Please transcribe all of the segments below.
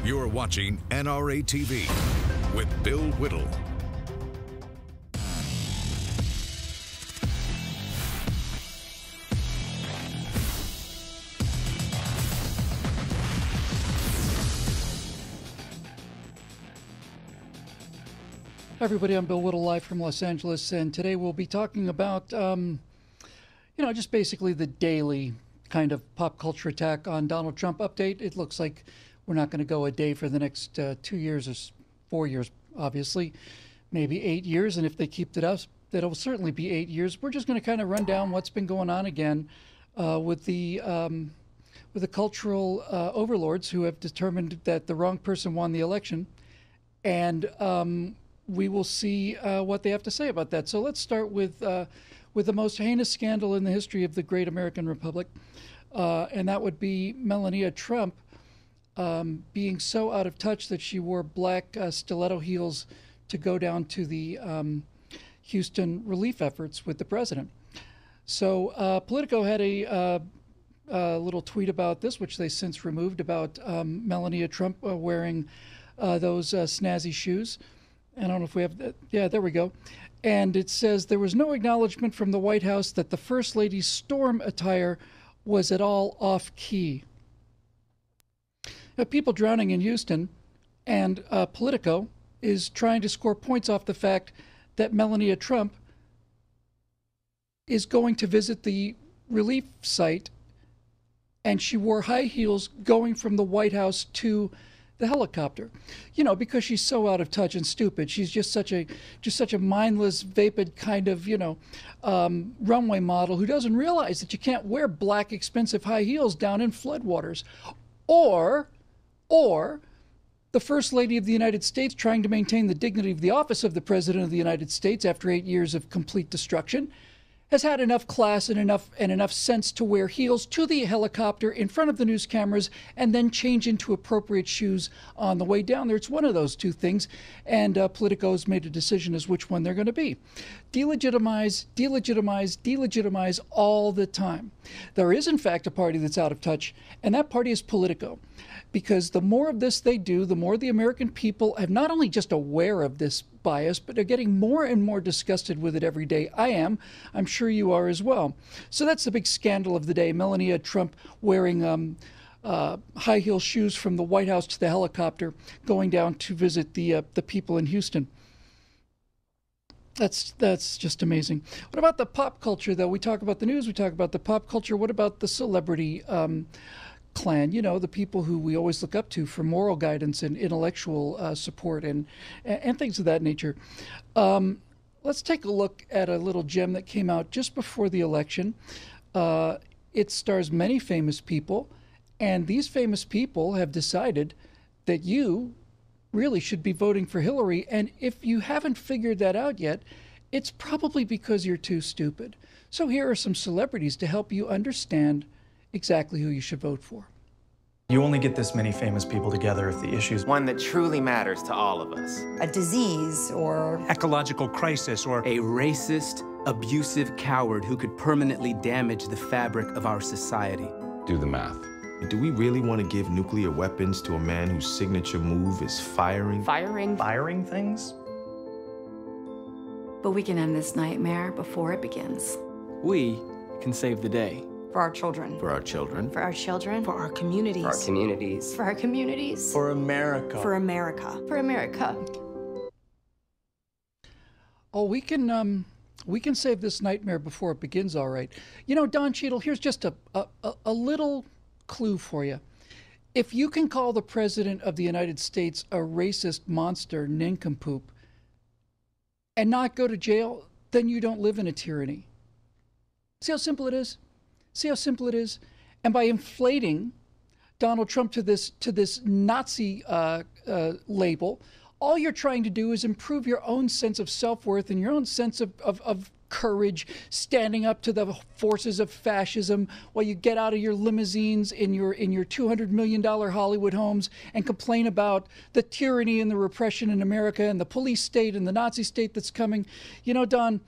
You're watching NRA TV with Bill Whittle. Hi everybody, I'm Bill Whittle, live from Los Angeles, and today we'll be talking about, just basically the daily kind of pop culture attack on Donald Trump update. It looks like we're not going to go a day for the next 2 years or 4 years, obviously, maybe 8 years, and if they keep it up, that'll certainly be 8 years. We're just going to kind of run down what's been going on again with the cultural overlords who have determined that the wrong person won the election, and we will see what they have to say about that. So let's start with the most heinous scandal in the history of the great American Republic, and that would be Melania Trump being so out of touch that she wore black stiletto heels to go down to the Houston relief efforts with the president. So Politico had a little tweet about this, which they since removed, about Melania Trump wearing those snazzy shoes. I don't know if we have that. Yeah, there we go. And it says, there was no acknowledgement from the White House that the First Lady's storm attire was at all off-key. People drowning in Houston, and Politico is trying to score points off the fact that Melania Trump is going to visit the relief site, and she wore high heels going from the White House to the helicopter, because she's so out of touch and stupid. She's just such a mindless, vapid kind of, runway model who doesn't realize that you can't wear black, expensive high heels down in floodwaters. Or the First Lady of the United States trying to maintain the dignity of the office of the President of the United States after 8 years of complete destruction has had enough class and enough sense to wear heels to the helicopter in front of the news cameras and then change into appropriate shoes on the way down there. It's one of those two things, and Politico has made a decision as which one they're going to be. Delegitimize, delegitimize, delegitimize all the time. There is, in fact, a party that's out of touch, and that party is Politico. Because the more of this they do, the more the American people have not only just aware of this bias, but are getting more and more disgusted with it every day. I am. I'm sure you are as well. So that's the big scandal of the day. Melania Trump wearing high heel shoes from the White House to the helicopter, going down to visit the people in Houston. That's just amazing. What about the pop culture, though? We talk about the news, we talk about the pop culture. What about the celebrity clan, the people who we always look up to for moral guidance and intellectual support and things of that nature? Let's take a look at a little gem that came out just before the election. It stars many famous people, and these famous people have decided that you really should be voting for Hillary. And if you haven't figured that out yet, it's probably because you're too stupid. So here are some celebrities to help you understand exactly who you should vote for. You only get this many famous people together if the issue's one that truly matters to all of us. A disease or ecological crisis or a racist, abusive coward who could permanently damage the fabric of our society. Do the math. Do we really want to give nuclear weapons to a man whose signature move is firing? Firing things? But we can end this nightmare before it begins. We can save the day. For our children. For our children. For our children. For our communities. For our communities. For our communities. For America. For America. For America. Oh, we can save this nightmare before it begins, all right. Don Cheadle, here's just a little clue for you. If you can call the President of the United States a racist monster nincompoop and not go to jail, then you don't live in a tyranny. See how simple it is? See how simple it is? And by inflating Donald Trump to this Nazi label, all you're trying to do is improve your own sense of self-worth and your own sense of courage, standing up to the forces of fascism while you get out of your limousines in your $200 million Hollywood homes and complain about the tyranny and the repression in America and the police state and the Nazi state that's coming. Don,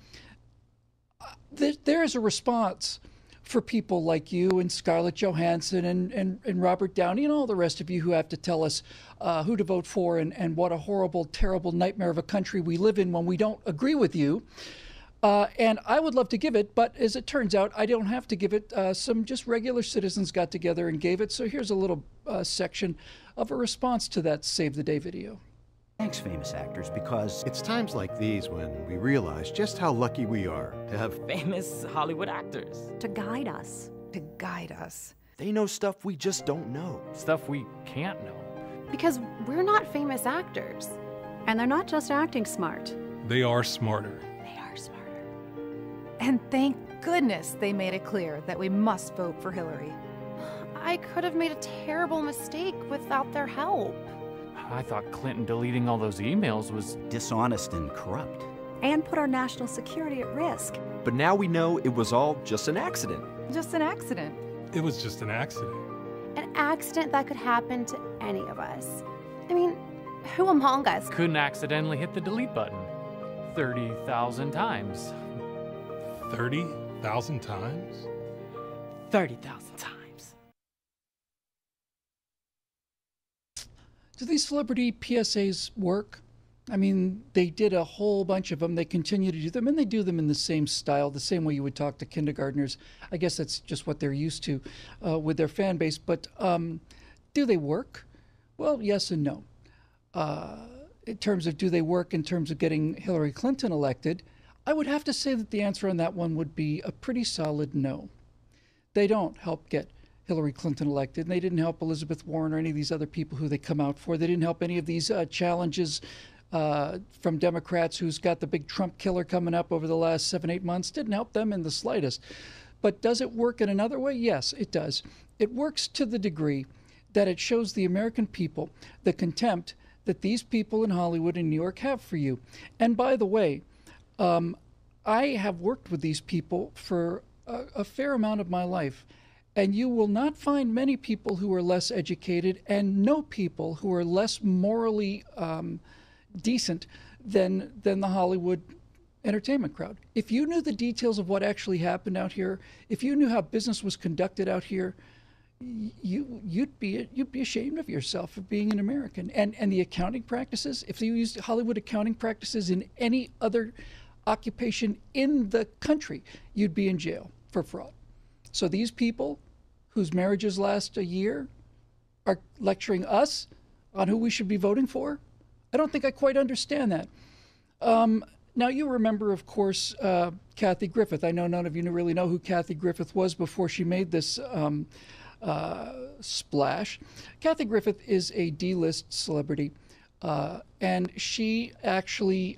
there is a response for people like you and Scarlett Johansson and Robert Downey and all the rest of you who have to tell us who to vote for and what a horrible, terrible nightmare of a country we live in when we don't agree with you. And I would love to give it, but as it turns out, I don't have to give it. Some just regular citizens got together and gave it. So here's a little section of a response to that Save the Day video. Thanks, famous actors, because it's times like these when we realize just how lucky we are to have famous Hollywood actors. To guide us. To guide us. They know stuff we just don't know. Stuff we can't know. Because we're not famous actors. And they're not just acting smart. They are smarter. They are smarter. And thank goodness they made it clear that we must vote for Hillary. I could have made a terrible mistake without their help. I thought Clinton deleting all those emails was dishonest and corrupt. And put our national security at risk. But now we know it was all just an accident. Just an accident. It was just an accident. An accident that could happen to any of us. I mean, who among us couldn't accidentally hit the delete button 30,000 times? 30,000 times? 30,000 times. Do these celebrity PSAs work? I mean, they did a whole bunch of them. They continue to do them, and they do them in the same style, the same way you would talk to kindergartners. I guess that's just what they're used to with their fan base. But do they work? Well, yes and no. In terms of do they work in terms of getting Hillary Clinton elected, I would have to say that the answer on that one would be a pretty solid no. They don't help get Hillary Clinton elected, and they didn't help Elizabeth Warren or any of these other people who they come out for. They didn't help any of these challenges from Democrats who's got the big Trump killer coming up over the last 7-8 months. Didn't help them in the slightest. But does it work in another way? Yes, it does. It works to the degree that it shows the American people the contempt that these people in Hollywood and New York have for you. And by the way, I have worked with these people for a fair amount of my life. And you will not find many people who are less educated and no people who are less morally decent than the Hollywood entertainment crowd. If you knew the details of what actually happened out here, if you knew how business was conducted out here, you'd be ashamed of yourself for being an American. And the accounting practices, if you used Hollywood accounting practices in any other occupation in the country, you'd be in jail for fraud. So these people whose marriages last a year are lecturing us on who we should be voting for? I don't think I quite understand that. Now, you remember, of course, Kathy Griffith. I know none of you really know who Kathy Griffith was before she made this splash. Kathy Griffith is a D-list celebrity, and she actually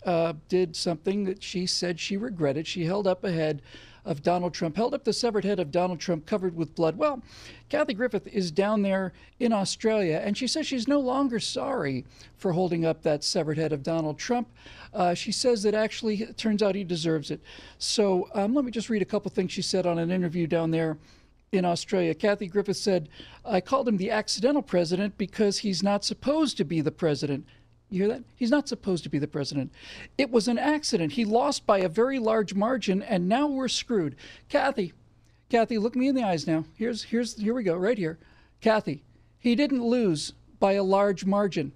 did something that she said she regretted. She held up a head of Donald Trump, held up the severed head of Donald Trump covered with blood. Well, Kathy Griffith is down there in Australia, and she says she's no longer sorry for holding up that severed head of Donald Trump. She says that actually it turns out he deserves it. So let me just read a couple things she said on an interview down there in Australia. Kathy Griffith said, "I called him the accidental president because he's not supposed to be the president." You hear that? He's not supposed to be the president. It was an accident. He lost by a very large margin, and now we're screwed. Kathy, look me in the eyes now. Here we go, right here. Kathy, he didn't lose by a large margin.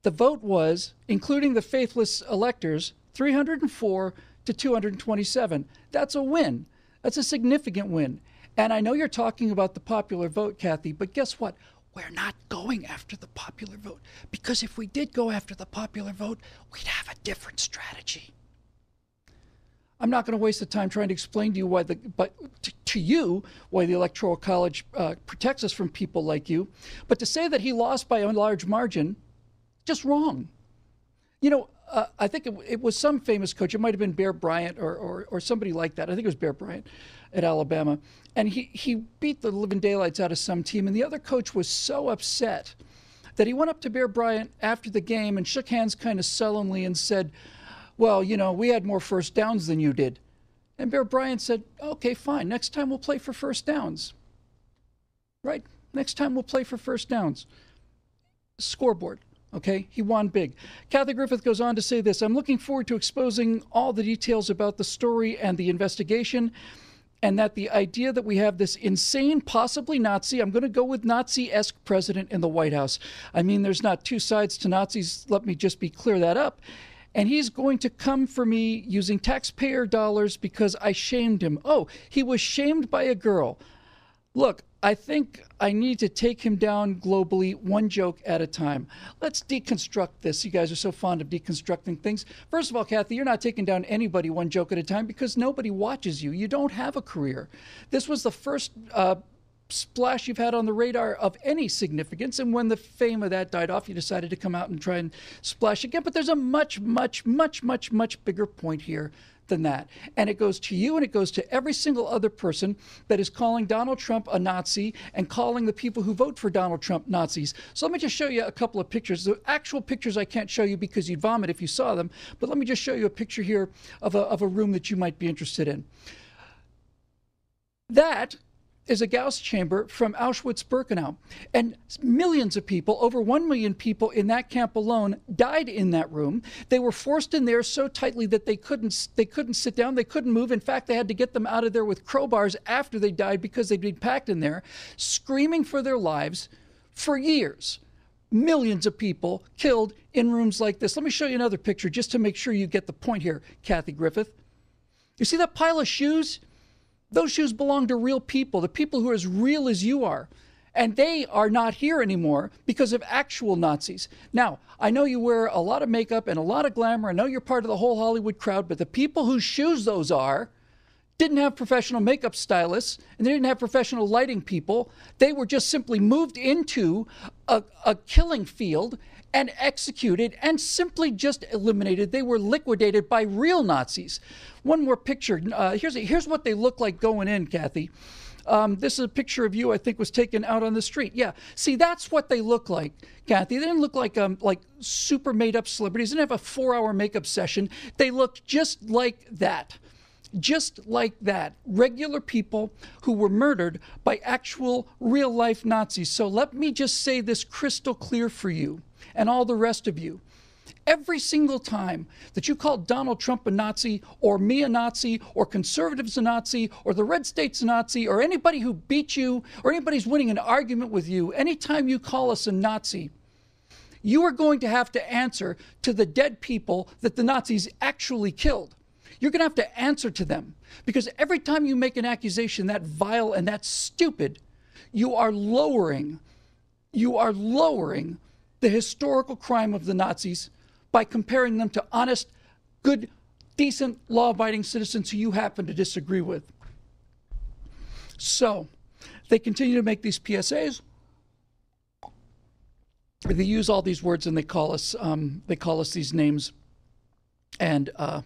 The vote was, including the faithless electors, 304 to 227. That's a win. That's a significant win. And I know you're talking about the popular vote, Kathy, but guess what? We're not going after the popular vote, because if we did go after the popular vote, we'd have a different strategy. I'm not going to waste the time trying to explain to you why why the Electoral College protects us from people like you, but to say that he lost by a large margin, just wrong. You know, I think it was some famous coach. It might have been Bear Bryant or somebody like that. I think it was Bear Bryant at Alabama. And he beat the living daylights out of some team. And the other coach was so upset that he went up to Bear Bryant after the game and shook hands kind of sullenly and said, "Well, you know, we had more first downs than you did." And Bear Bryant said, "Okay, fine. Next time we'll play for first downs." Right? Next time we'll play for first downs. Scoreboard. Okay, he won big. Kathy Griffith goes on to say this: "I'm looking forward to exposing all the details about the story and the investigation. and that the idea that we have this insane, possibly Nazi, I'm going to go with Nazi-esque president in the White House. I mean, there's not two sides to Nazis. Let me just clear that up. And he's going to come for me using taxpayer dollars because I shamed him. Oh, he was shamed by a girl. Look, I think I need to take him down globally, one joke at a time. Let's deconstruct this. You guys are so fond of deconstructing things. First of all, Kathy, you're not taking down anybody one joke at a time because nobody watches you. You don't have a career. This was the first splash you've had on the radar of any significance, and when the fame of that died off, you decided to come out and try and splash again. But there's a much, much, much, much, much bigger point here than that. And it goes to you and it goes to every single other person that is calling Donald Trump a Nazi and calling the people who vote for Donald Trump Nazis. So let me just show you a couple of pictures. The actual pictures I can't show you because you'd vomit if you saw them, but let me just show you a picture here of a room that you might be interested in. That is a gas chamber from Auschwitz-Birkenau. And millions of people, over 1 million people in that camp alone, died in that room. They were forced in there so tightly that they couldn't sit down, they couldn't move. In fact, they had to get them out of there with crowbars after they died because they'd been packed in there, screaming for their lives for years. Millions of people killed in rooms like this. Let me show you another picture just to make sure you get the point here, Kathy Griffith. You see that pile of shoes? Those shoes belong to real people, the people who are as real as you are. And they are not here anymore because of actual Nazis. Now, I know you wear a lot of makeup and a lot of glamour. I know you're part of the whole Hollywood crowd, but the people whose shoes those are didn't have professional makeup stylists and they didn't have professional lighting people. They were just simply moved into a killing field and executed and simply just eliminated. They were liquidated by real Nazis. One more picture. Here's what they look like going in, Kathy. This is a picture of you, I think, was taken out on the street. Yeah, see, that's what they look like, Kathy. They didn't look like super made-up celebrities. They didn't have a 4-hour makeup session. They looked just like that. Just like that. Regular people who were murdered by actual real-life Nazis. So let me just say this crystal clear for you and all the rest of you. Every single time that you call Donald Trump a Nazi, or me a Nazi, or conservatives a Nazi, or the red state's a Nazi, or anybody who beat you, or anybody's winning an argument with you, anytime you call us a Nazi, you are going to have to answer to the dead people that the Nazis actually killed. You're going to have to answer to them, because every time you make an accusation that vile and that stupid, you are lowering the historical crime of the Nazis by comparing them to honest, good, decent, law-abiding citizens who you happen to disagree with. So they continue to make these PSAs. They use all these words and they call us these names, and I'm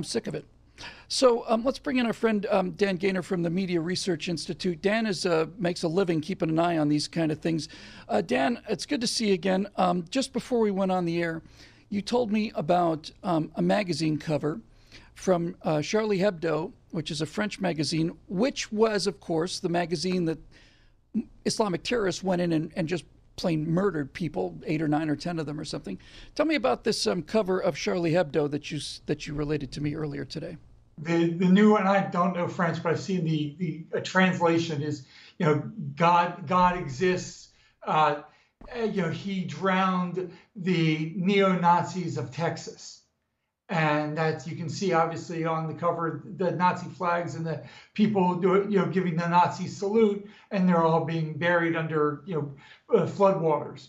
sick of it. So let's bring in our friend Dan Gaynor from the Media Research Institute. Dan makes a living keeping an eye on these kind of things. Dan, it's good to see you again. Just before we went on the air, you told me about a magazine cover from Charlie Hebdo, which is a French magazine, which was, of course, the magazine that Islamic terrorists went in and just plain murdered people, 8 or 9 or 10 of them or something. Tell me about this cover of Charlie Hebdo that you related to me earlier today. The new one, I don't know French, but I've seen the translation is, God exists. He drowned the neo-Nazis of Texas. And that you can see obviously on the cover, the Nazi flags and the people giving the Nazi salute, and they're all being buried under floodwaters.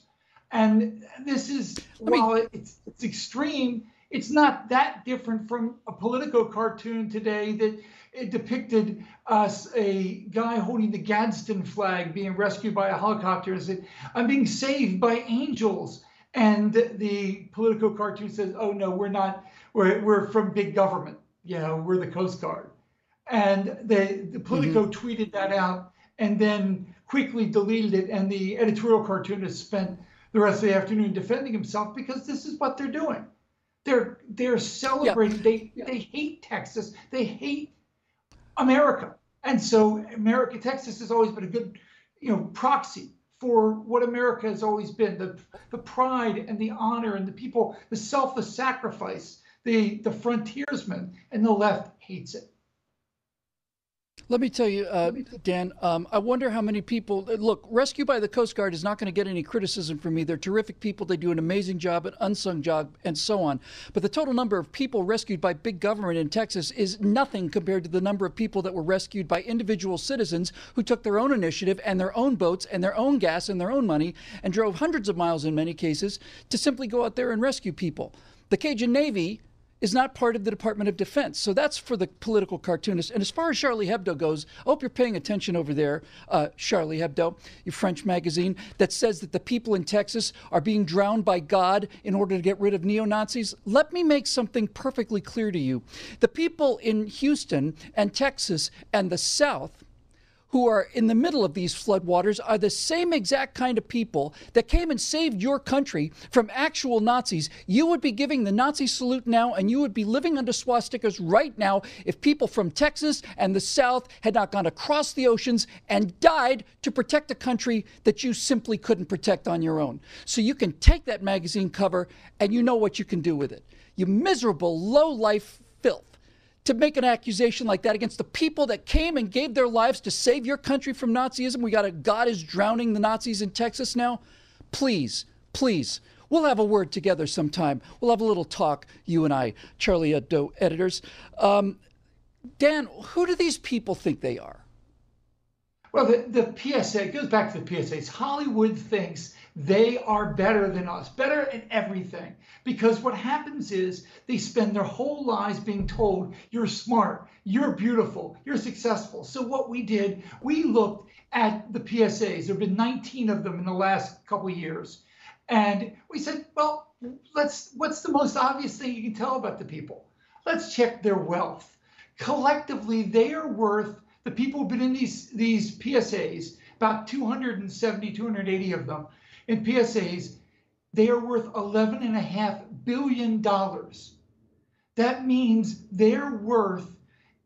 And this is, while it's extreme, it's not that different from a Politico cartoon today that it depicted a guy holding the Gadsden flag being rescued by a helicopter and said, "I'm being saved by angels." And the Politico cartoon says, "Oh no, we're not. We're from big government. We're the Coast Guard." And the Politico tweeted that out and then quickly deleted it. And the editorial cartoonist spent the rest of the afternoon defending himself because this is what they're doing. They're celebrating. Yeah. They hate Texas. They hate America. And so Texas has always been a good, proxy for what America has always been, the pride and the honor and the people, the selfless sacrifice, the frontiersmen, and the left hates it. Let me tell you, Dan, I wonder how many people, look, Rescue by the Coast Guard is not going to get any criticism from me. They're terrific people. They do an amazing job, an unsung job, and so on. But the total number of people rescued by big government in Texas is nothing compared to the number of people that were rescued by individual citizens who took their own initiative and their own boats and their own gas and their own money and drove hundreds of miles in many cases to simply go out there and rescue people. The Cajun Navy is not part of the Department of Defense. So that's for the political cartoonists. And as far as Charlie Hebdo goes, I hope you're paying attention over there, Charlie Hebdo, your French magazine, that says that the people in Texas are being drowned by God in order to get rid of neo-Nazis. Let me make something perfectly clear to you. The people in Houston and Texas and the South who are in the middle of these floodwaters are the same exact kind of people that came and saved your country from actual Nazis. You would be giving the Nazi salute now, and you would be living under swastikas right now if people from Texas and the South had not gone across the oceans and died to protect a country that you simply couldn't protect on your own. So you can take that magazine cover and you know what you can do with it. You miserable, low-life filth. To make an accusation like that against the people that came and gave their lives to save your country from Nazism. We got a God is drowning the Nazis in Texas now. Please, please, we'll have a word together sometime. We'll have a little talk, you and I, Charlie Hebdo editors. Dan, who do these people think they are? Well, the PSA, it goes back to the PSAs. Hollywood thinks they are better than us, better in everything. Because what happens is they spend their whole lives being told, you're smart, you're beautiful, you're successful. So what we did, we looked at the PSAs. There have been 19 of them in the last couple of years. And we said, well, what's the most obvious thing you can tell about the people? Let's check their wealth. Collectively, they are worth, the people who've been in these PSAs, about 270, 280 of them in PSAs, they are worth $11.5 billion. That means they're worth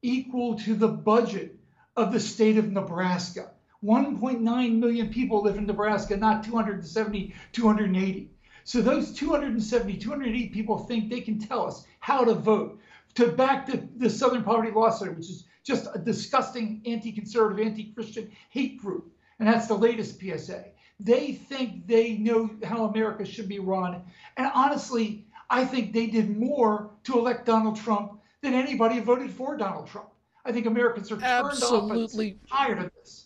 equal to the budget of the state of Nebraska. 1.9 million people live in Nebraska, not 270, 280. So those 270, 280 people think they can tell us how to vote to back the Southern Poverty Law Center, which is just a disgusting anti-conservative, anti-Christian hate group. And that's the latest PSA. They think they know how America should be run. And honestly, I think they did more to elect Donald Trump than anybody who voted for Donald Trump. I think Americans are turned off and tired of this.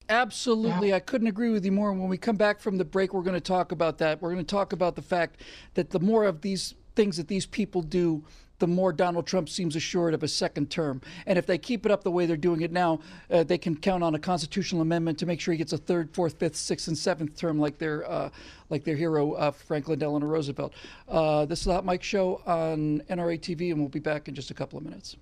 Absolutely. Yeah. I couldn't agree with you more. When we come back from the break, we're going to talk about that. We're going to talk about the fact that the more of these things that these people do, the more Donald Trump seems assured of a second term. And if they keep it up the way they're doing it now, they can count on a constitutional amendment to make sure he gets a third, fourth, fifth, sixth, and seventh term like their hero, Franklin Delano Roosevelt. This is the Hot Mic Show on NRA TV, and we'll be back in just a couple of minutes.